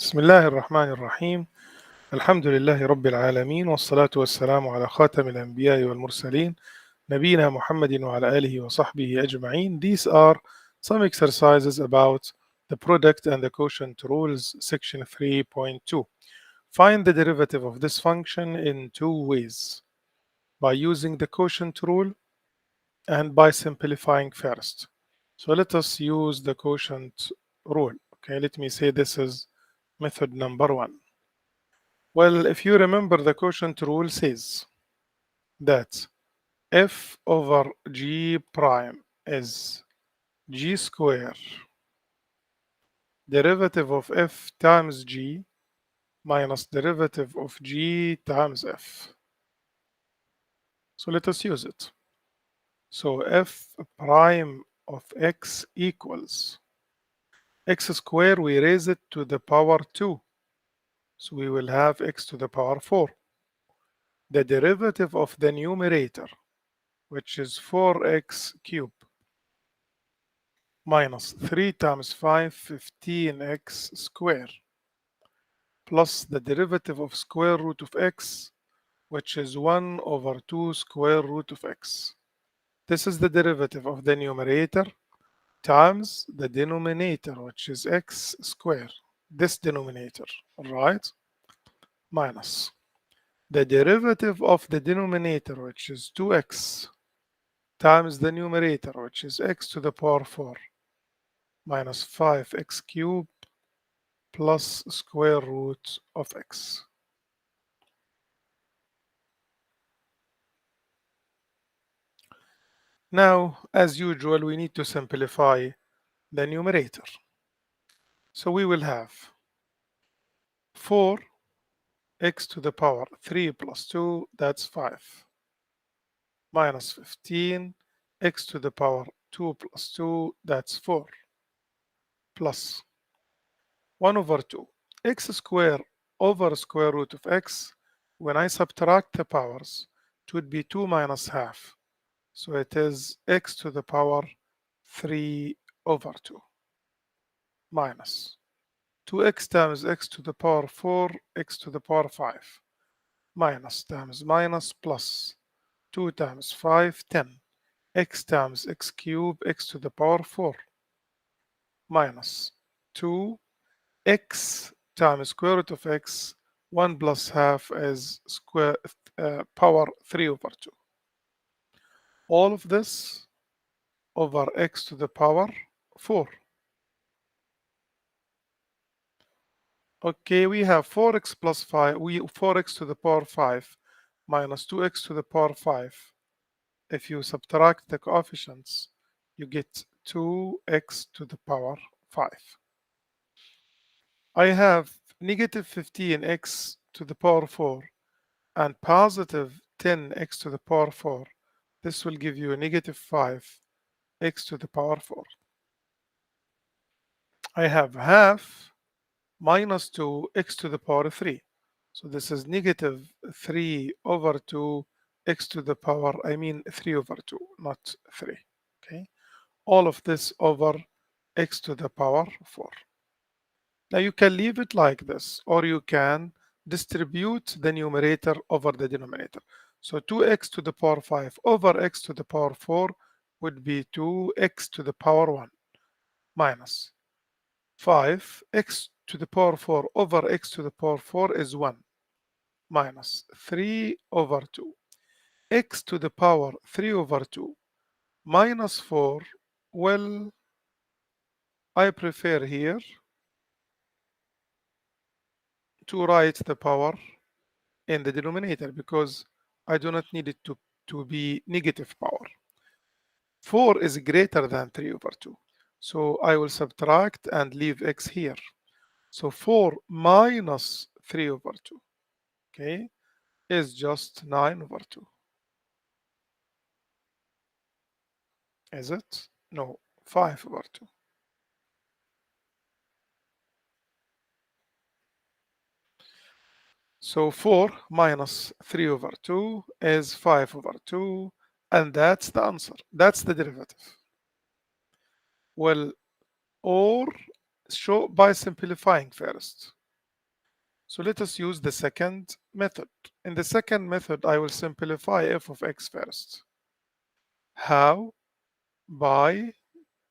بسم الله الرحمن الرحيم. الحمد لله رب العالمين، والصلاة والسلام على خاتم الأنبياء والمرسلين نبينا محمد وعلى آله وصحبه أجمعين. These are some exercises about the product and the quotient rules, section 3.2. Find the derivative of this function in two ways: by using the quotient rule and by simplifying first. So let us use the quotient rule. Okay, let me say this is method number one. Well, if you remember, the quotient rule says that f over g prime is g square derivative of f times g minus derivative of g times f. So let us use it. So f prime of x equals x squared, we raise it to the power 2. So we will have x to the power 4. The derivative of the numerator, which is 4x cubed, minus 3 times 5, 15x squared, plus the derivative of square root of x, which is 1 over 2 square root of x. This is the derivative of the numerator times the denominator, which is x squared, this denominator, right? Minus the derivative of the denominator, which is 2x, times the numerator, which is x to the power 4, minus 5x cubed plus square root of x. Now, as usual, we need to simplify the numerator. So we will have 4x to the power 3 plus 2, that's 5, minus 15, x to the power 2 plus 2, that's 4, plus 1 over 2, x squared over square root of x. When I subtract the powers, it would be 2 minus half. So it is x to the power 3 over 2 minus 2x times x to the power 4, x to the power 5, minus times minus plus 2 times 5, 10, x times x cubed, x to the power 4, minus 2x times square root of x, 1 plus half is power 3 over 2. All of this over x to the power 4. Okay, we have 4x plus 5, 4x to the power 5 minus 2x to the power 5. If you subtract the coefficients, you get 2x to the power 5. I have negative 15x to the power 4 and positive 10x to the power 4. This will give you a negative 5x to the power 4. I have half minus 2x to the power 3. So this is negative 3 over 2 x to the power, 3 over 2, not 3. Okay, all of this over x to the power 4. Now you can leave it like this, or you can distribute the numerator over the denominator. So 2x to the power 5 over x to the power 4 would be 2x to the power 1 minus 5x to the power 4 over x to the power 4 is 1 minus 3 over 2. X to the power 3 over 2 minus 4. Well, I prefer here to write the power in the denominator because I do not need it to be negative power. 4 is greater than 3 over 2. So I will subtract and leave x here. So 4 minus 3 over 2, okay, is just 9 over 2. Is it? No, 5 over 2. So 4 minus 3 over 2 is 5 over 2, and that's the answer. That's the derivative. Well, or show by simplifying first. So let us use the second method. In the second method, I will simplify f of x first. How? By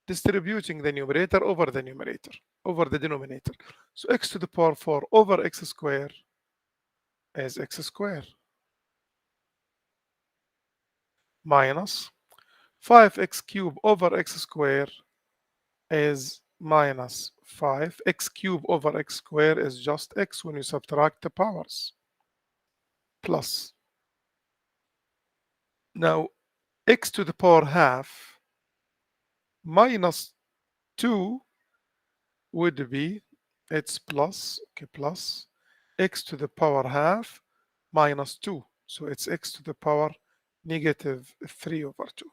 distributing the numerator over the numerator, over the denominator. So x to the power 4 over x squared is x squared minus 5x cubed over x squared is minus 5. X cubed over x squared is just x when you subtract the powers. Plus. Now, x to the power half minus 2 would be, it's plus, okay, plus x to the power half minus 2. So it's x to the power negative 3 over 2.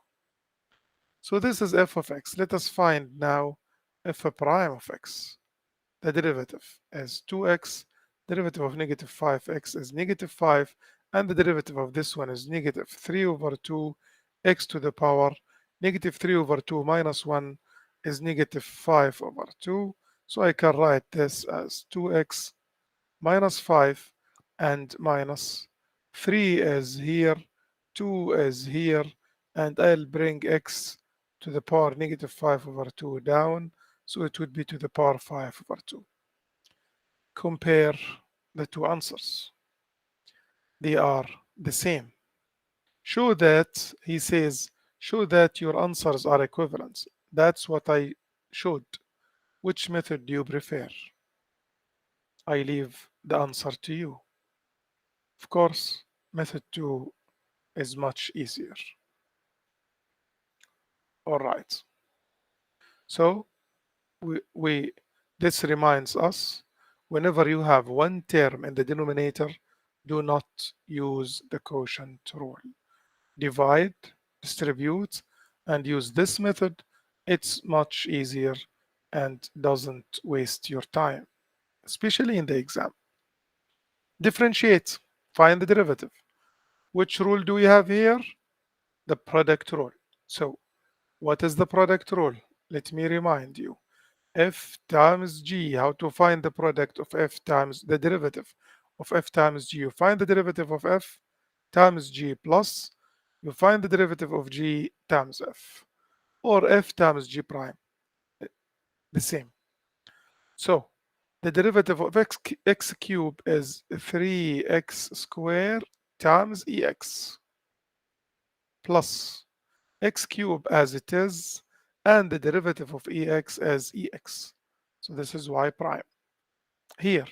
So this is f of x. Let us find now f prime of x. The derivative is 2x, derivative of negative 5x is negative 5, and the derivative of this one is negative 3 over 2 x to the power negative 3 over 2 minus 1 is negative 5 over 2. So I can write this as 2x minus 5 and minus 3 is here, 2 is here, and I'll bring x to the power negative 5 over 2 down, so it would be to the power 5 over 2. Compare the two answers. They are the same. Show that, he says, show that your answers are equivalent. That's what I showed. Which method do you prefer? I leave the answer to you. Of course, method 2 is much easier. All right. So this reminds us, whenever you have one term in the denominator, do not use the quotient rule. Divide, distribute, and use this method. It's much easier and doesn't waste your time, especially in the exam. Differentiate, find the derivative. Which rule do we have here? The product rule. So what is the product rule? Let me remind you. F times G, how to find the product of F times the derivative of F times G. You find the derivative of F times G plus you find the derivative of G times F, or F times G prime, the same. So the derivative of x cubed is 3x squared times EX plus x cubed as it is, and the derivative of EX as EX. So this is y prime. Here,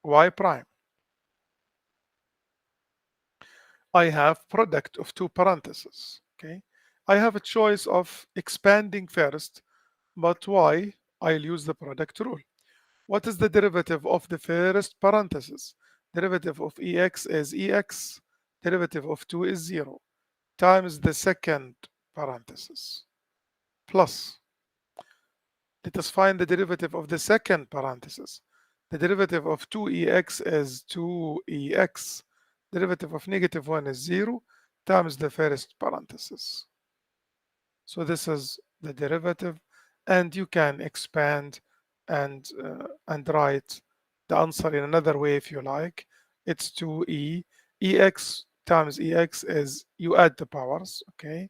y prime. I have product of two parentheses. Okay, I have a choice of expanding first, but why? I'll use the product rule. What is the derivative of the first parenthesis? Derivative of EX is EX, derivative of 2 is 0, times the second parenthesis, plus, let us find the derivative of the second parenthesis. The derivative of 2EX is 2EX, derivative of negative 1 is 0, times the first parenthesis. So this is the derivative, and you can expand and write the answer in another way if you like. It's 2e. Ex times ex is you add the powers, okay,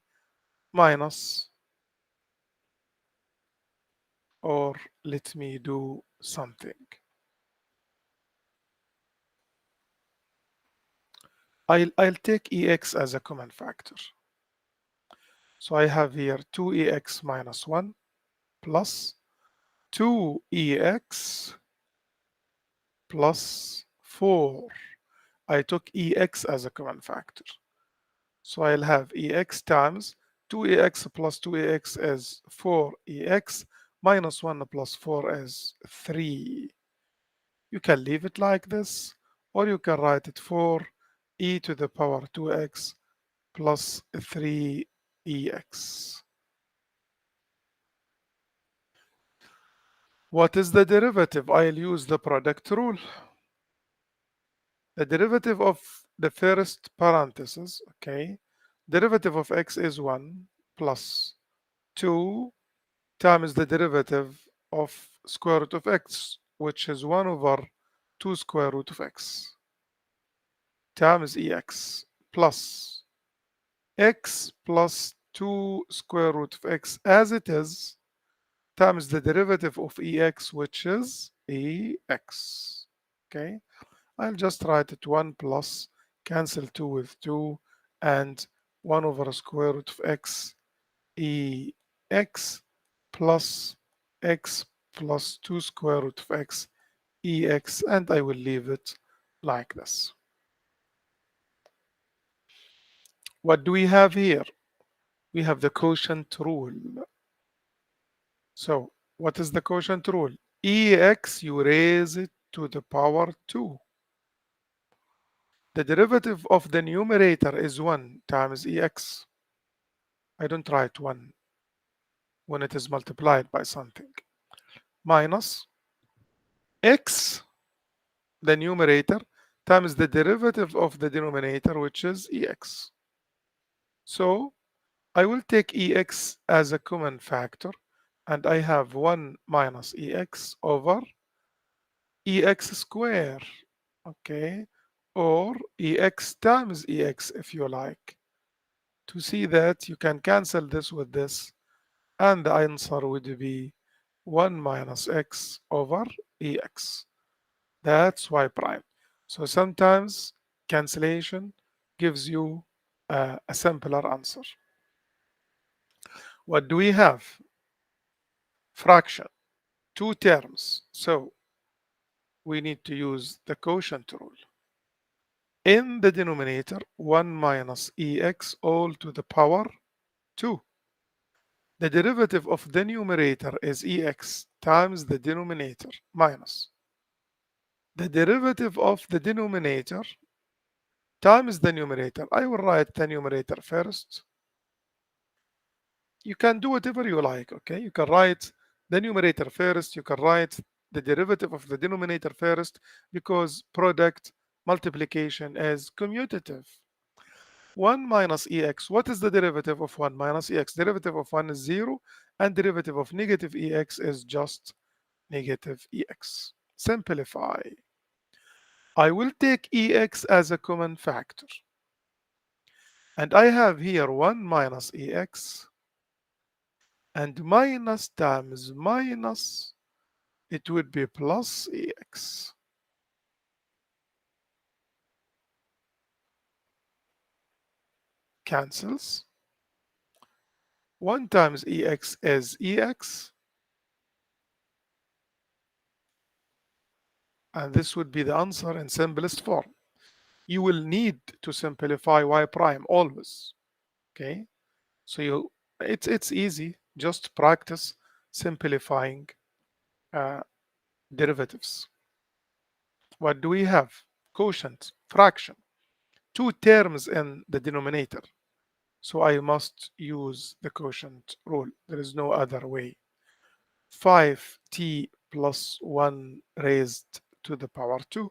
minus, or let me do something. I'll take ex as a common factor. So I have here 2ex minus 1 plus 2ex plus 4. I took ex as a common factor. So I'll have ex times 2ex plus 2ex is 4ex minus 1 plus 4 is 3. You can leave it like this, or you can write it 4e to the power 2x plus 3ex. What is the derivative? I'll use the product rule. The derivative of the first parenthesis, okay, derivative of x is 1 plus 2 times the derivative of square root of x, which is 1 over 2 square root of x times ex plus x plus 2 square root of x as it is times the derivative of ex, which is ex. Okay, I'll just write it 1 plus, cancel 2 with 2, and 1 over square root of x ex plus x plus 2 square root of x ex, and I will leave it like this. What do we have here? We have the quotient rule. So what is the quotient rule? Ex, you raise it to the power 2. The derivative of the numerator is 1 times ex. I don't write 1 when it is multiplied by something. Minus x, the numerator, times the derivative of the denominator, which is ex. So I will take ex as a common factor, and I have 1 minus ex over ex square, okay, or ex times ex if you like. To see that, you can cancel this with this, and the answer would be 1 minus x over ex. That's y prime. So sometimes cancellation gives you a simpler answer. What do we have? Fraction, two terms. So we need to use the quotient rule. In the denominator, 1 minus ex all to the power 2. The derivative of the numerator is ex times the denominator minus the derivative of the denominator times the numerator. I will write the numerator first. You can do whatever you like, okay? You can write the numerator first. You can write the derivative of the denominator first because product multiplication is commutative. 1 minus ex. What is the derivative of 1 minus ex? Derivative of 1 is 0, and derivative of negative ex is just negative ex. Simplify. I will take ex as a common factor. And I have here 1 minus ex, and minus times minus, it would be plus ex. Cancels. 1 times ex is ex, and this would be the answer in simplest form. You will need to simplify y prime always, okay? So it's easy, just practice simplifying uh, derivatives. What do we have? Quotient, fraction, two terms in the denominator. So I must use the quotient rule. There is no other way. 5t plus 1 raised to the power 2.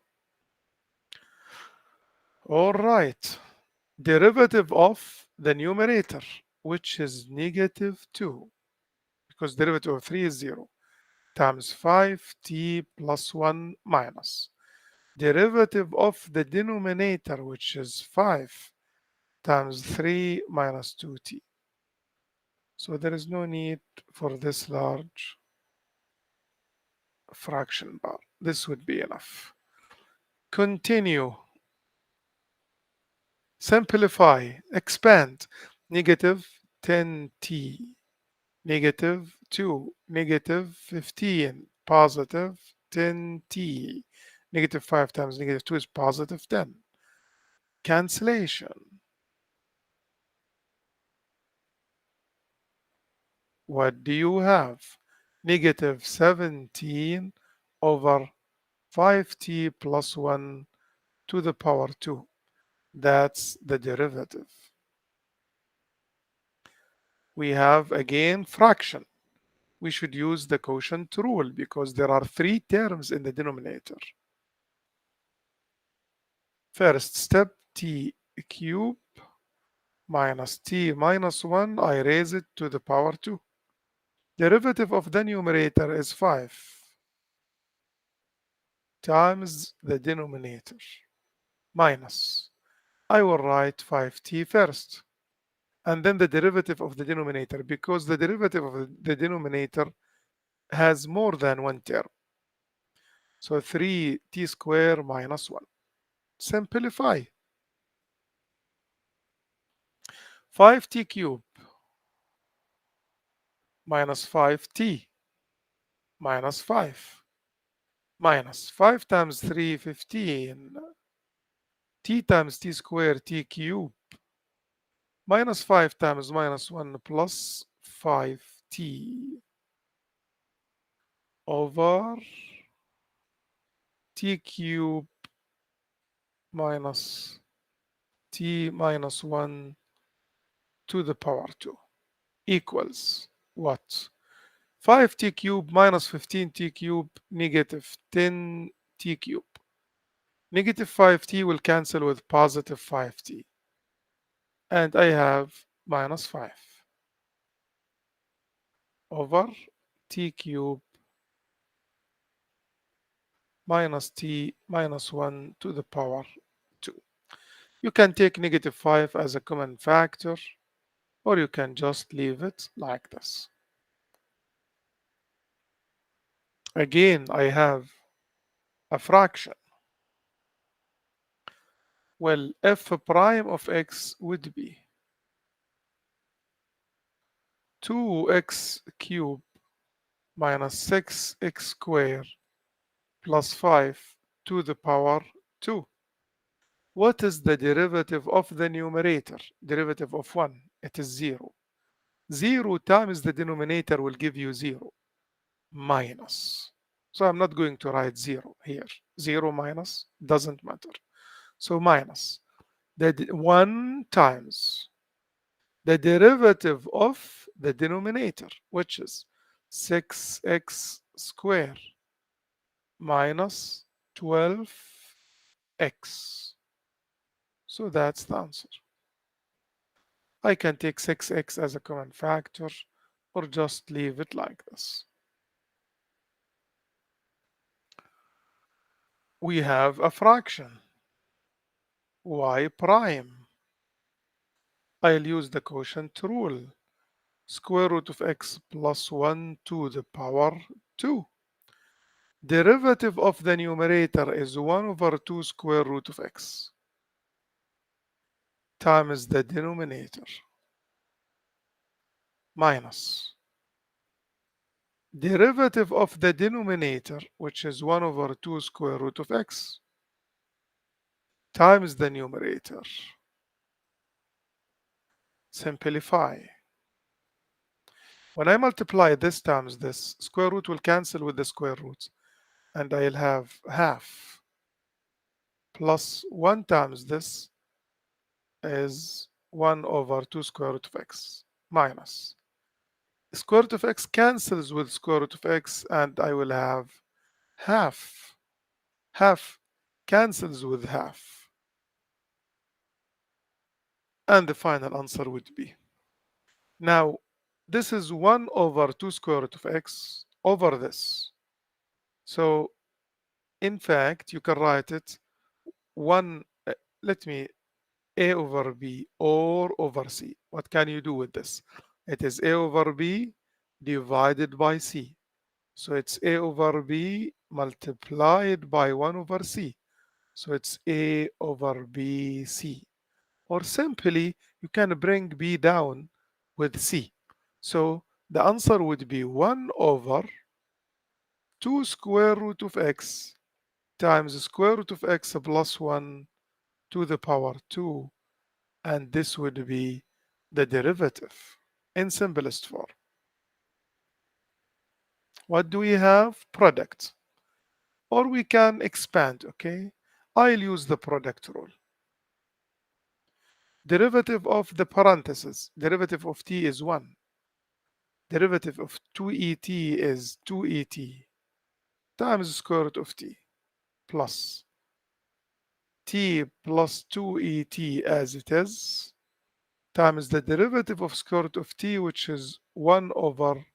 All right. Derivative of the numerator, which is negative 2, because derivative of 3 is 0, times 5t plus 1 minus derivative of the denominator, which is 5 times 3 minus 2t. So there is no need for this large fraction bar. This would be enough. Continue. Simplify. Expand. Negative 10t. Negative 2. Negative 15. Positive 10t. Negative 5 times negative 2 is positive 10. Cancellation. What do you have? Negative 17 over 5t plus 1 to the power 2. That's the derivative. We have again fraction. We should use the quotient rule because there are three terms in the denominator. First step, t cube minus t minus 1, I raise it to the power 2. Derivative of the numerator is 5. times the denominator minus. I will write 5t first, and then the derivative of the denominator, because the derivative of the denominator has more than one term. So 3t squared minus 1. Simplify. 5t cubed minus 5t minus 5 minus 5 times 3, 15. T times t squared t cubed minus 5 times minus 1 plus 5t over t cubed minus t minus 1 to the power 2 equals what? 5t cubed minus 15t cubed negative 10t cubed. Negative 5t will cancel with positive 5t. And I have minus 5 over t cubed minus t minus 1 to the power 2. You can take negative 5 as a common factor, or you can just leave it like this. Again, I have a fraction. Well, f prime of x would be 2x cubed minus 6x squared plus 5 to the power 2. What is the derivative of the numerator? Derivative of 1, it is 0. 0 times the denominator will give you 0 minus. So I'm not going to write 0 here. 0 minus doesn't matter. So minus the 1 times the derivative of the denominator, which is 6x squared minus 12x. So that's the answer. I can take 6x as a common factor or just leave it like this. We have a fraction, y prime. I'll use the quotient rule. Square root of x plus 1 to the power 2. Derivative of the numerator is 1 over 2 square root of x times the denominator minus derivative of the denominator, which is 1 over 2 square root of x times the numerator. Simplify. When I multiply this times this, square root will cancel with the square roots, and I'll have half plus 1 times this is 1 over 2 square root of x minus square root of x cancels with square root of x, and I will have half. Half cancels with half. And the final answer would be. Now, this is 1 over 2 square root of x over this. So, in fact, you can write it 1, let me, a over b or over c. What can you do with this? It is a over b divided by c. So it's a over b multiplied by 1 over c. So it's a over bc. Or simply, you can bring b down with c. So the answer would be 1 over 2 square root of x times square root of x plus 1 to the power 2. And this would be the derivative in simplest form. What do we have? Product. Or we can expand, okay? I'll use the product rule. Derivative of the parentheses, derivative of t is 1. Derivative of 2et is 2et times square root of t plus t plus 2et as it is times the derivative of square root of t, which is 1 over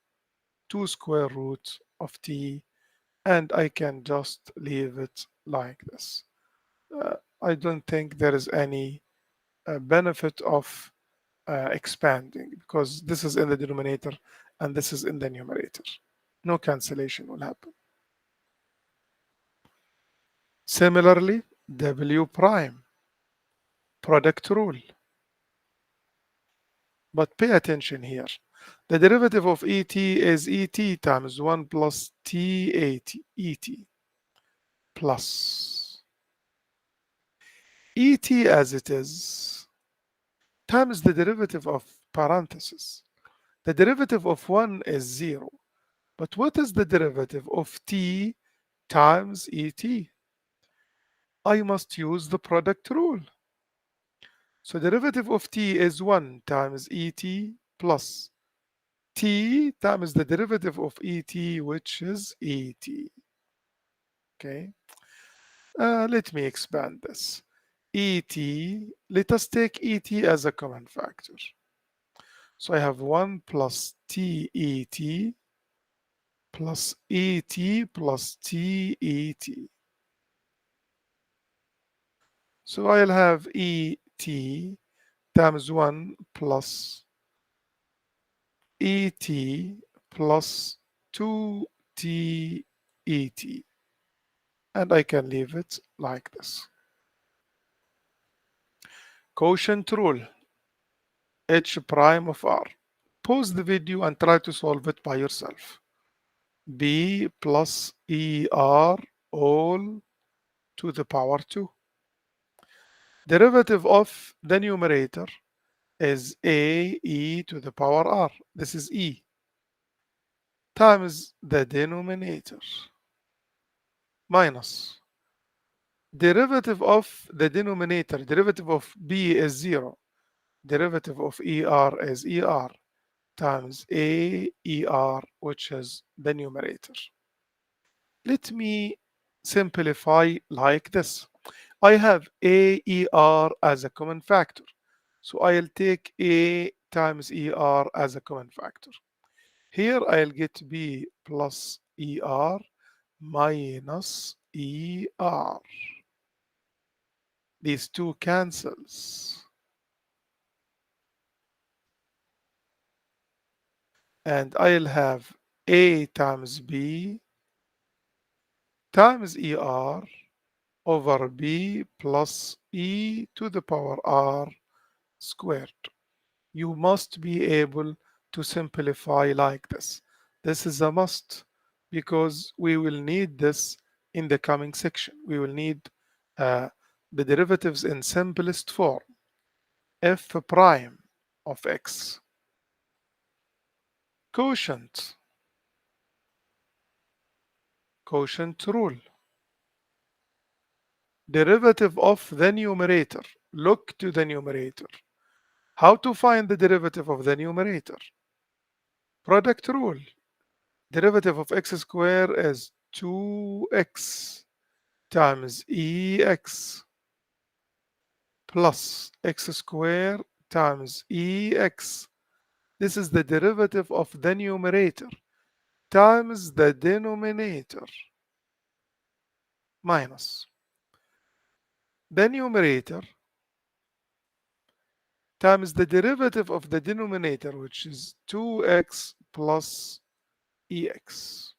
2 square root of t and I can just leave it like this. Uh, I don't think there is any benefit of expanding because this is in the denominator and this is in the numerator. No cancellation will happen. Similarly, W prime, product rule. But pay attention here. The derivative of ET is ET times 1 plus T80 ET plus ET as it is times the derivative of parenthesis. The derivative of 1 is 0. But what is the derivative of T times ET? I must use the product rule. So derivative of T is 1 times ET plus T times the derivative of ET, which is ET. Okay, let me expand this. ET, let us take ET as a common factor. So I have 1 plus TET plus ET plus TET. So I'll have ET times 1 plus ET plus 2TET. And I can leave it like this. Quotient rule, H prime of R. Pause the video and try to solve it by yourself. B plus ER all to the power 2. Derivative of the numerator is AE to the power R. This is E times the denominator minus derivative of the denominator. Derivative of B is 0. Derivative of ER is ER times AER, which is the numerator. Let me simplify like this. I have AER as a common factor. So I'll take A times ER as a common factor. Here I'll get B plus ER minus ER. These two cancels. And I'll have A times B times ER over B plus E to the power R squared. You must be able to simplify like this. This is a must because we will need this in the coming section. We will need uh, the derivatives in simplest form. F prime of x. Quotient. Quotient rule. Derivative of the numerator. Look to the numerator. How to find the derivative of the numerator? Product rule. Derivative of x squared is 2x times ex plus x squared times ex. This is the derivative of the numerator times the denominator minus the numerator times the derivative of the denominator, which is 2x plus ex.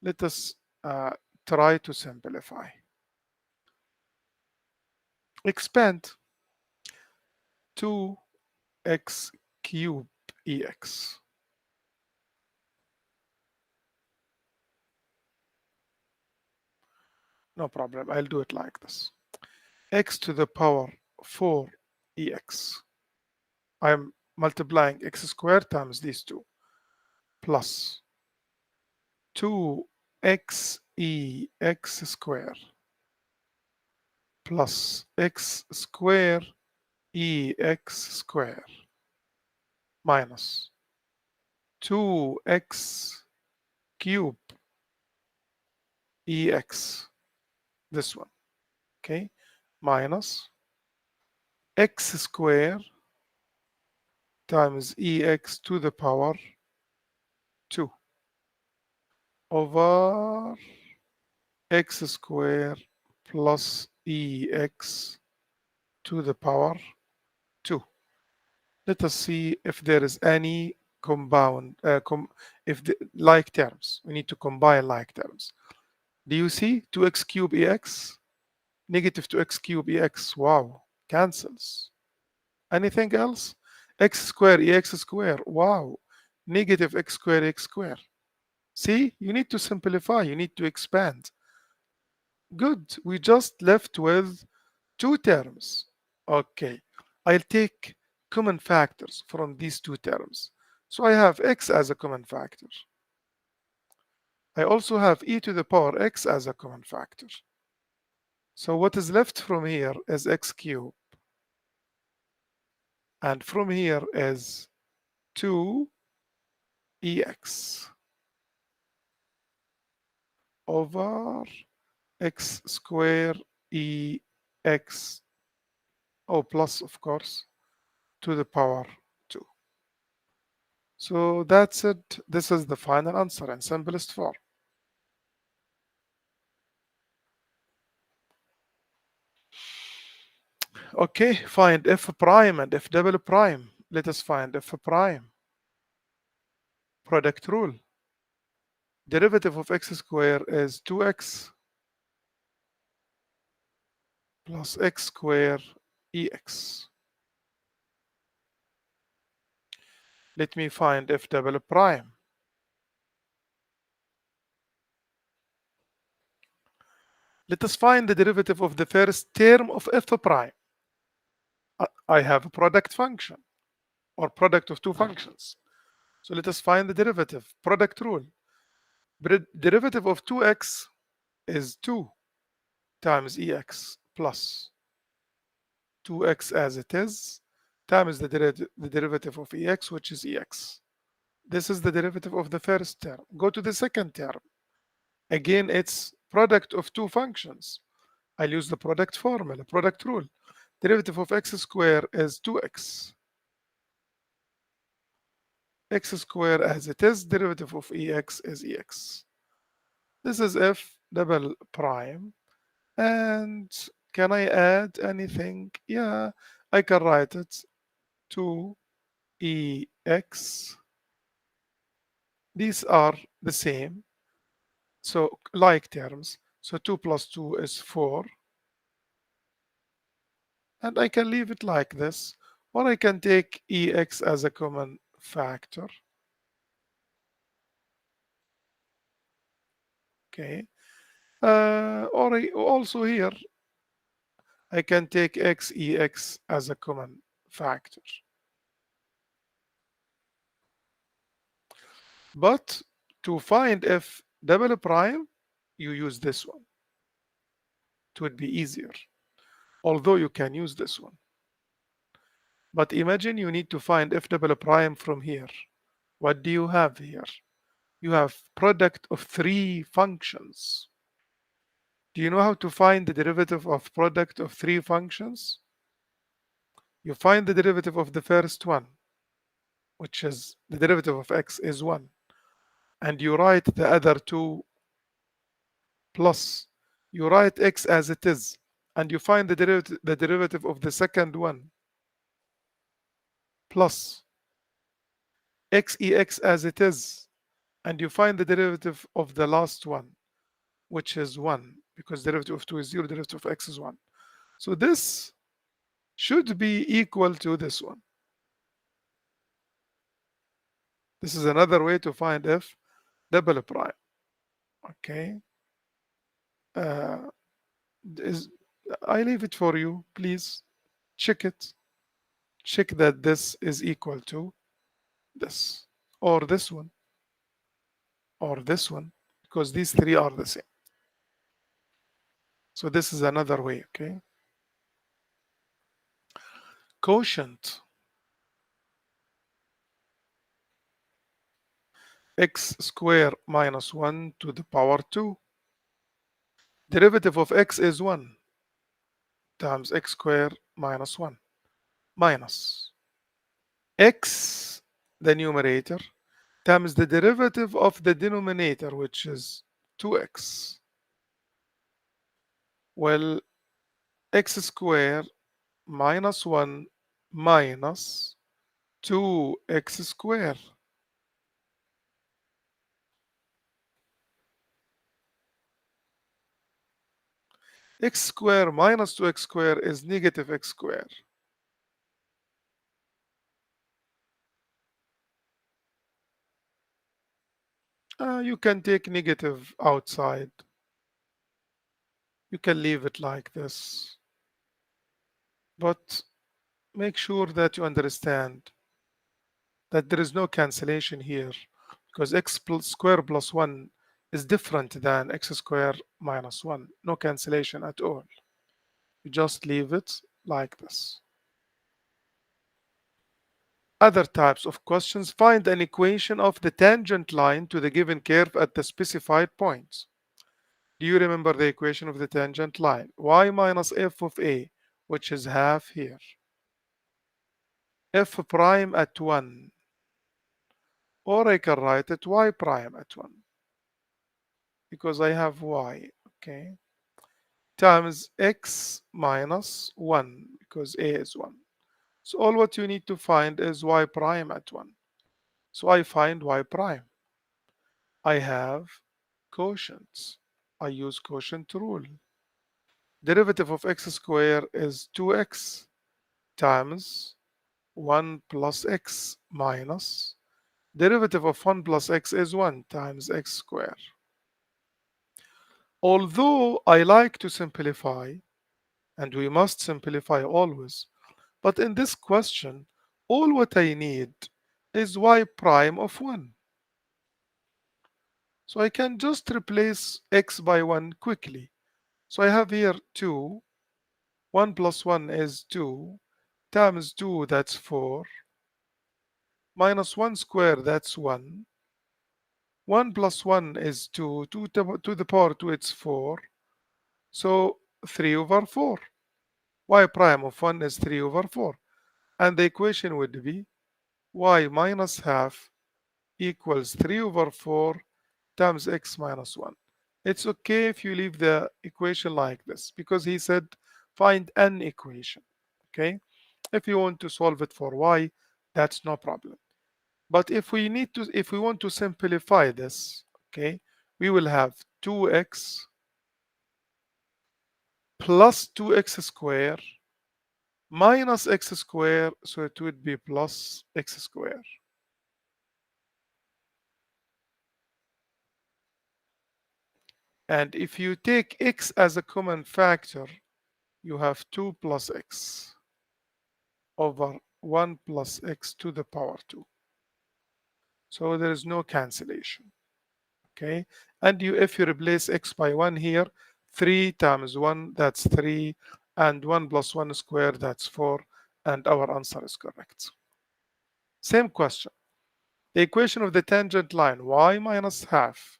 Let us try to simplify. Expand 2x cube ex. No problem, I'll do it like this. X to the power 4 ex. I'm multiplying x squared times these two plus 2x ex squared plus x squared ex squared minus 2x cube ex, this one, okay, minus x squared times ex to the power 2. over x squared plus ex to the power 2. Let us see if there is any compound, if the like terms. We need to combine like terms. Do you see 2x cube ex? Negative 2x cube ex. Wow, cancels. Anything else? X square ex square. Wow, negative x square x square. See, you need to simplify, you need to expand. Good, we just left with two terms. Okay, I'll take common factors from these two terms. So I have x as a common factor. I also have e to the power x as a common factor. So what is left from here is x cubed. And from here is 2ex over x square ex, oh, plus, of course, to the power 2. So that's it. This is the final answer in simplest form. Okay, find f prime and f double prime. Let us find f prime. Product rule. Derivative of x squared is 2x plus x squared ex. Let me find f double prime. Let us find the derivative of the first term of f prime. I have a product function or product of two functions. So let us find the derivative. Product rule. Derivative of 2x is 2 times ex plus 2x as it is times the derivative of ex, which is ex. This is the derivative of the first term. Go to the second term. Again, it's product of two functions. I'll use the product formula, product rule. Derivative of x squared is 2x. X squared as it is, derivative of ex is ex. This is f double prime. And can I add anything? Yeah, I can write it 2ex. These are the same, so like terms. So 2 plus 2 is 4. And I can leave it like this, or I can take ex as a common factor. Okay. Also here, I can take ex as a common factor. But to find f double prime, you use this one. It would be easier, although you can use this one. But imagine you need to find f double prime from here. What do you have here? You have product of three functions. Do you know how to find the derivative of product of three functions? You find the derivative of the first one, which is the derivative of x is 1. And you write the other two plus. You write x as it is. And you find the derivative of the second one plus xex as it is. And you find the derivative of the last one, which is 1, because derivative of 2 is 0, derivative of x is 1. So this should be equal to this one. This is another way to find f double prime. Okay. I leave it for you. Please check it. Check that this is equal to this, or this one, or this one, because these three are the same. So this is another way, okay? Quotient. X squared minus 1 to the power 2. Derivative of x is 1 times x squared minus 1 minus x, the numerator, times the derivative of the denominator, which is 2x. Well, x squared minus 1 minus 2x squared. X squared minus 2x squared is negative x squared. You can take negative outside. You can leave it like this. But make sure that you understand that there is no cancellation here because x squared plus 1 is different than x squared minus 1. No cancellation at all. You just leave it like this. Other types of questions: find an equation of the tangent line to the given curve at the specified points. Do you remember the equation of the tangent line? Y minus f of a, which is half here. F prime at 1. Or I can write it y prime at 1. Because I have y, okay? Times x minus 1, because a is 1. So all what you need to find is y prime at 1. So I find y prime. I have quotients. I use quotient rule. Derivative of x squared is 2x times 1 plus x minus derivative of 1 plus x is 1 times x squared. Although I like to simplify, and we must simplify always, but in this question, all what I need is y prime of 1. So I can just replace x by 1 quickly. So I have here 2. 1 plus 1 is 2. Times 2, that's 4. Minus 1 squared, that's 1. 1 plus 1 is 2. 2 to the power 2, it's 4. So 3 over 4. Y prime of 1 is 3 over 4. And the equation would be y minus half equals 3 over 4 times x minus 1. It's okay if you leave the equation like this because he said find an equation. Okay? If you want to solve it for y, that's no problem. But if we want to simplify this, okay, we will have 2x plus 2x squared minus x squared, so it would be plus x squared. And if you take x as a common factor, you have 2 plus x over 1 plus x to the power 2. So there is no cancellation. Okay, and if you replace x by 1 here, 3 times 1, that's 3, and 1 plus 1 squared, that's 4, and our answer is correct. Same question. The equation of the tangent line y minus half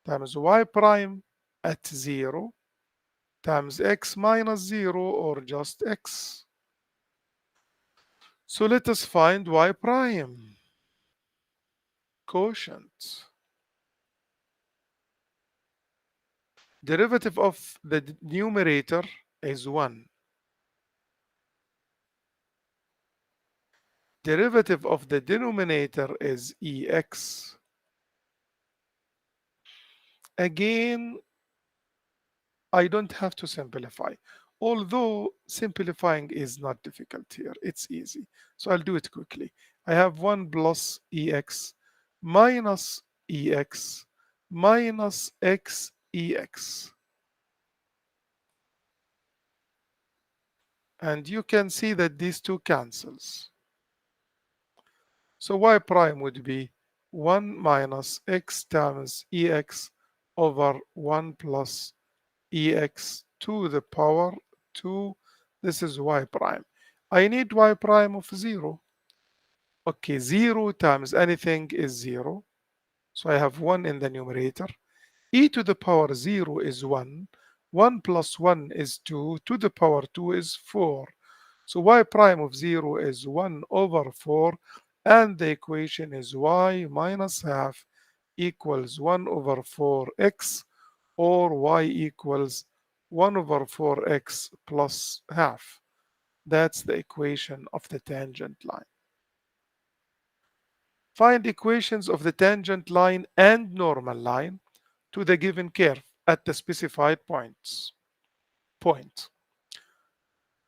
times y prime at 0 times x minus 0 or just x. So let us find y prime. Quotient. Derivative of the numerator is 1. Derivative of the denominator is ex. Again, I don't have to simplify. Although simplifying is not difficult here, it's easy. So I'll do it quickly. I have 1 plus ex minus ex minus x ex. And you can see that these two cancels. So y prime would be 1 minus x times ex over 1 plus ex to the power 2. This is y prime. I need y prime of 0. Okay, 0 times anything is 0. So I have 1 in the numerator. E to the power 0 is 1. 1 plus 1 is 2. To the power 2 is 4. So y prime of 0 is 1 over 4. and the equation is y minus half equals 1 over 4x, or y equals 1 over 4x plus half. That's the equation of the tangent line. Find equations of the tangent line and normal line to the given curve at the specified points. Point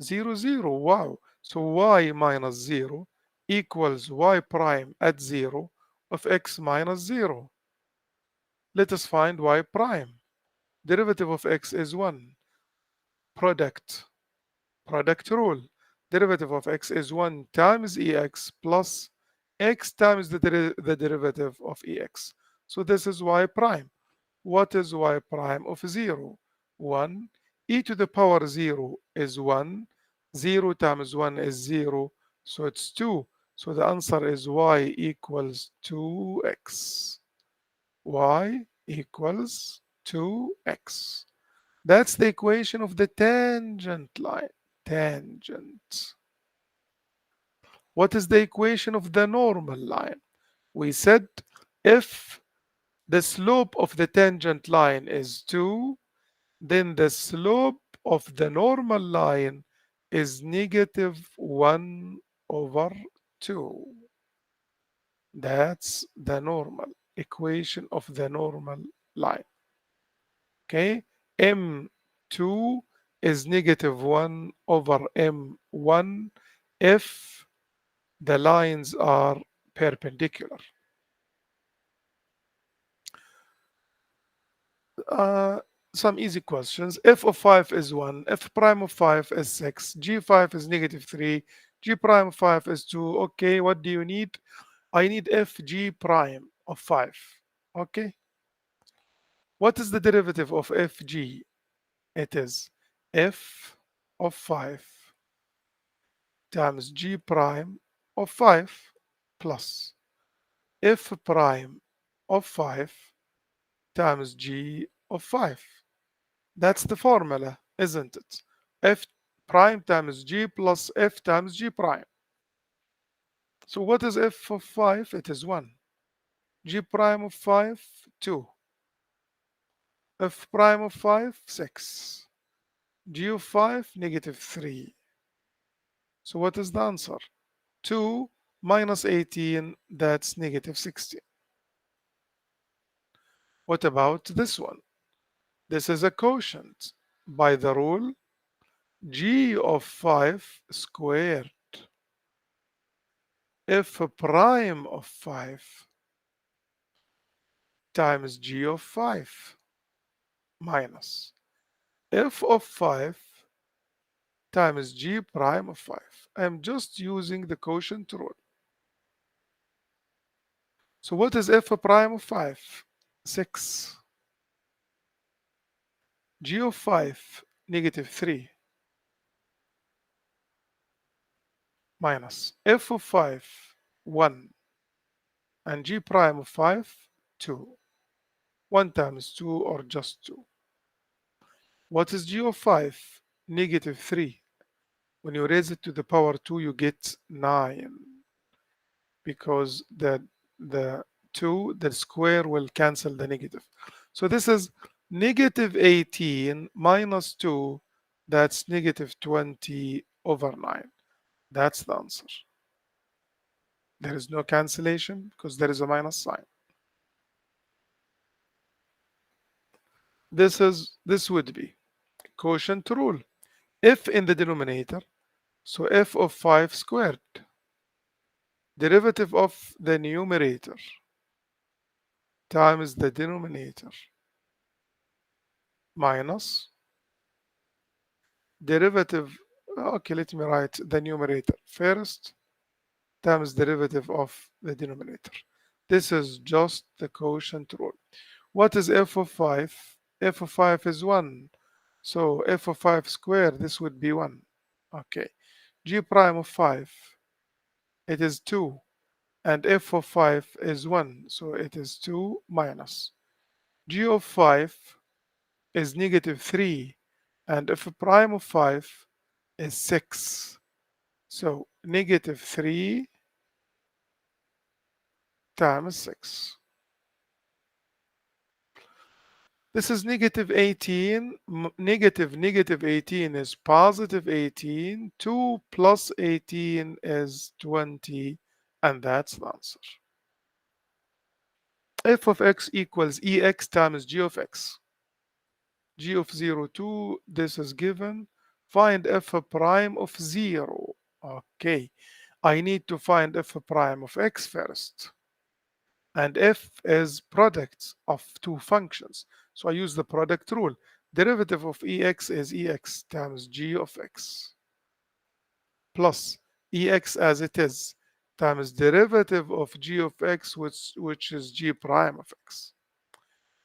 0, 0. Wow. So y minus 0 equals y prime at 0 of x minus 0. Let us find y prime. Derivative of x is 1. Product. Product rule. Derivative of x is 1 times ex plus x times the derivative of ex. So this is y prime. What is y prime of 0? 1. E to the power 0 is 1. 0 times 1 is 0. So it's 2. So the answer is y equals 2x. Y equals 2x. That's the equation of the tangent line. Tangent. What is the equation of the normal line? We said if the slope of the tangent line is 2, then the slope of the normal line is negative 1 over 2. That's the normal equation of the normal line. Okay, m2 is negative 1 over m1 if the lines are perpendicular. Uh, some easy questions. F of 5 is 1, f prime of 5 is 6, g5 is negative 3, g prime of 5 is 2. Okay, what do you need? I need f g prime of 5. Okay, what is the derivative of f g? It is f of 5 times g prime of 5 plus f prime of 5 times g of 5. That's the formula, isn't it? F prime times g plus f times g prime. So what is f of 5? It is 1. G prime of 5, 2. F prime of 5, 6. G of 5, negative 3. So what is the answer? 2 minus 18, that's negative 16. What about this one? This is a quotient. By the rule, g of 5 squared f prime of 5 times g of 5 minus f of 5 times g prime of 5. I'm just using the quotient rule. So what is f prime of 5? 6. G of 5, negative 3, minus f of 5, 1, and g prime of 5, 2. 1 times 2 or just 2. What is g of 5? Negative 3. When you raise it to the power 2, you get 9, because the 2, the square will cancel the negative. So this is negative 18 minus 2, that's negative 20 over 9. That's the answer. There is no cancellation because there is a minus sign. This would be quotient rule. F in the denominator, so f of 5 squared. Derivative of the numerator times the denominator minus derivative. Okay, let me write the numerator first times derivative of the denominator. This is just the quotient rule. What is f of 5? F of 5 is 1. So f of 5 squared, this would be 1. Okay. G prime of 5, it is 2. And f of 5 is 1. So it is 2 minus. G of 5 is negative 3. And f prime of 5 is 6. So negative 3 times 6. This is negative 18. Negative 18 is positive 18. 2 plus 18 is 20. And that's the answer. F of x equals ex times g of x. G of 0, 2. This is given. Find f prime of 0. Okay. I need to find f prime of x first. And f is product of two functions. So I use the product rule. Derivative of ex is ex times g of x plus ex as it is times derivative of g of x, which is g prime of x.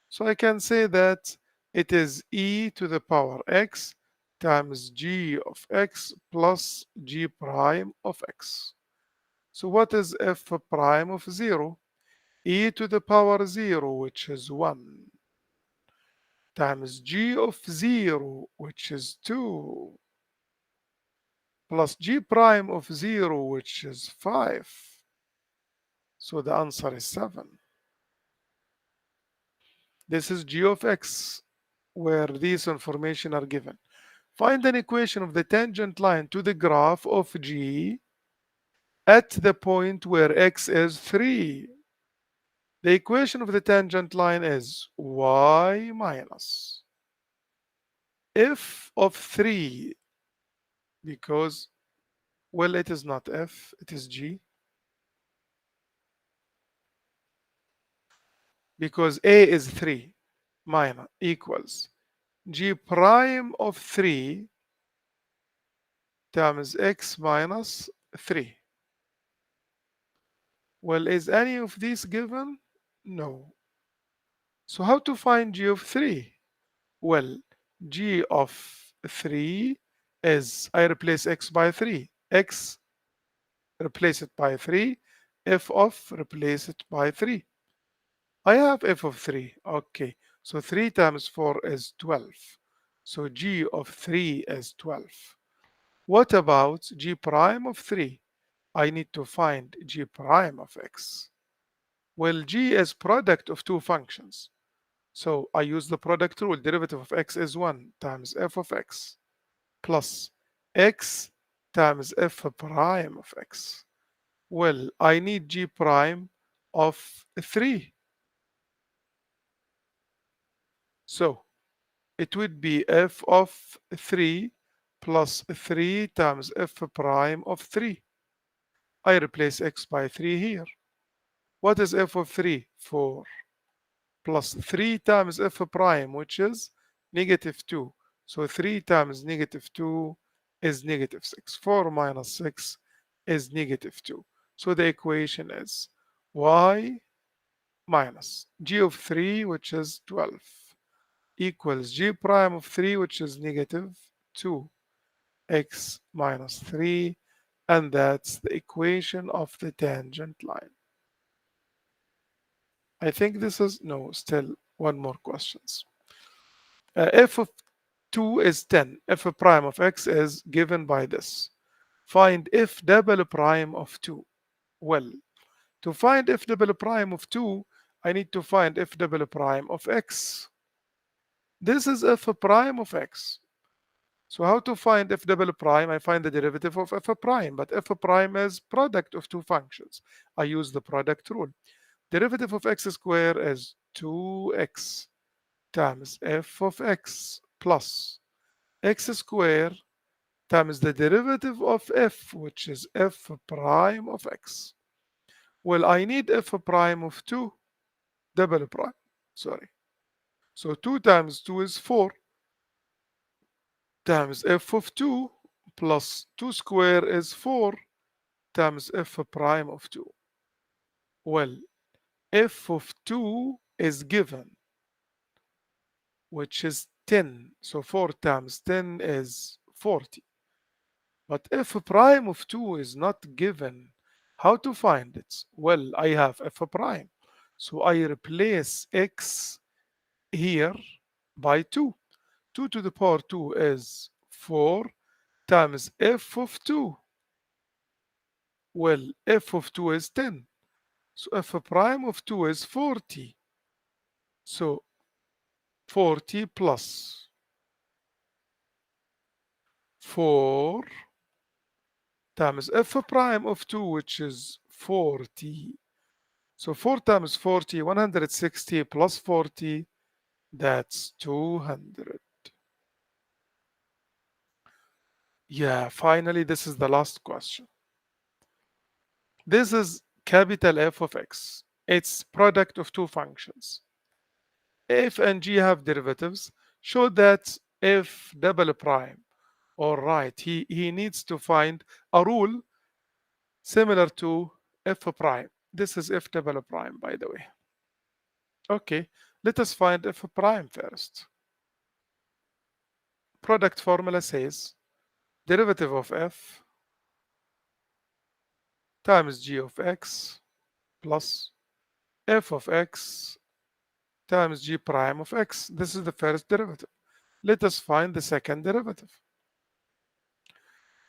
So I can say that it is e to the power x times g of x plus g prime of x. So what is f prime of 0? E to the power 0, which is 1, times g of 0, which is 2, plus g prime of 0, which is 5. So the answer is 7. This is g of x, where these information are given. Find an equation of the tangent line to the graph of g at the point where x is 3. The equation of the tangent line is y minus f of 3, because, well, it is not f, it is g, because a is 3 minus equals g prime of 3 times x minus 3. Well, is any of these given? No. So how to find g of 3? Well, g of 3 is, I replace x by 3. X, replace it by 3. F of, replace it by 3. I have f of 3. Okay. So 3 times 4 is 12. So g of 3 is 12. What about g prime of 3? I need to find g prime of x. Well, g is product of two functions. So I use the product rule. Derivative of x is 1 times f of x plus x times f prime of x. Well, I need g prime of 3. So it would be f of 3 plus 3 times f prime of 3. I replace x by 3 here. What is f of 3? 4 plus 3 times f prime, which is negative 2. So 3 times negative 2 is negative 6. 4 minus 6 is negative 2. So the equation is y minus g of 3, which is 12, equals g prime of 3, which is negative 2, x minus 3, and that's the equation of the tangent line. I think this is, no, still one more questions. F of 2 is 10. F prime of x is given by this. Find f double prime of 2. Well, to find f double prime of 2, I need to find f double prime of x. This is f prime of x. So how to find f double prime? I find the derivative of f prime, but f prime is product of two functions. I use the product rule. Derivative of x squared is 2x times f of x plus x squared times the derivative of f, which is f prime of x. Well, I need f prime of 2, double prime, sorry. So 2 times 2 is 4 times f of 2 plus 2 square is 4 times f prime of 2. Well, f of 2 is given, which is 10. So 4 times 10 is 40. But f prime of 2 is not given. How to find it? Well, I have f prime. So I replace x here by 2. 2 to the power 2 is 4 times f of 2. Well, f of 2 is 10. So f prime of 2 is 40. So 40 plus 4 times f prime of 2, which is 40. So 4 times 40, 160 plus 40, that's 200. Yeah, finally, this is the last question. This is capital F of x. It's product of two functions. F and g have derivatives. Show that f double prime. All right, he needs to find a rule similar to f prime. This is f double prime, by the way. Okay, let us find f prime first. Product formula says derivative of f times g of x plus f of x times g prime of x. This is the first derivative. Let us find the second derivative.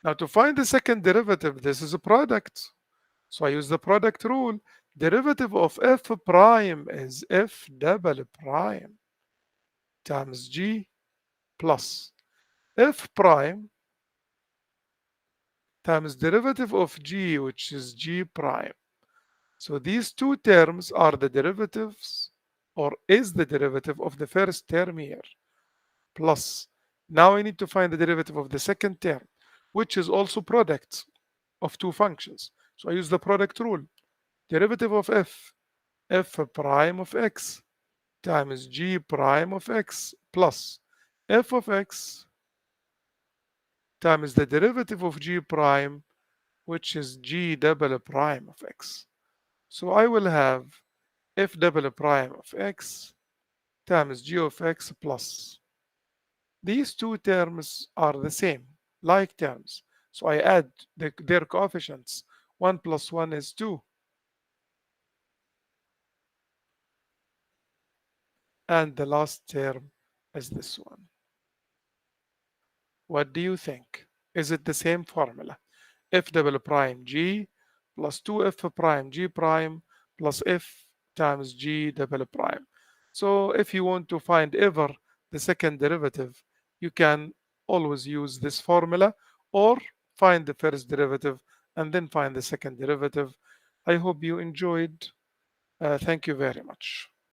Now to find the second derivative, this is a product. So I use the product rule. Derivative of f prime is f double prime times g plus f prime times derivative of g, which is g prime. So these two terms are the derivatives, or is the derivative of the first term here, plus. Now I need to find the derivative of the second term, which is also product of two functions. So I use the product rule. Derivative of f prime of x times g prime of x plus f of x times the derivative of g prime, which is g double prime of x. So I will have f double prime of x times g of x plus. These two terms are the same, like terms. So I add their coefficients. 1 plus 1 is 2. And the last term is this one. What do you think? Is it the same formula? F double prime g plus 2f prime g prime plus f times g double prime. So if you want to find ever the second derivative, you can always use this formula or find the first derivative and then find the second derivative. I hope you enjoyed. Thank you very much.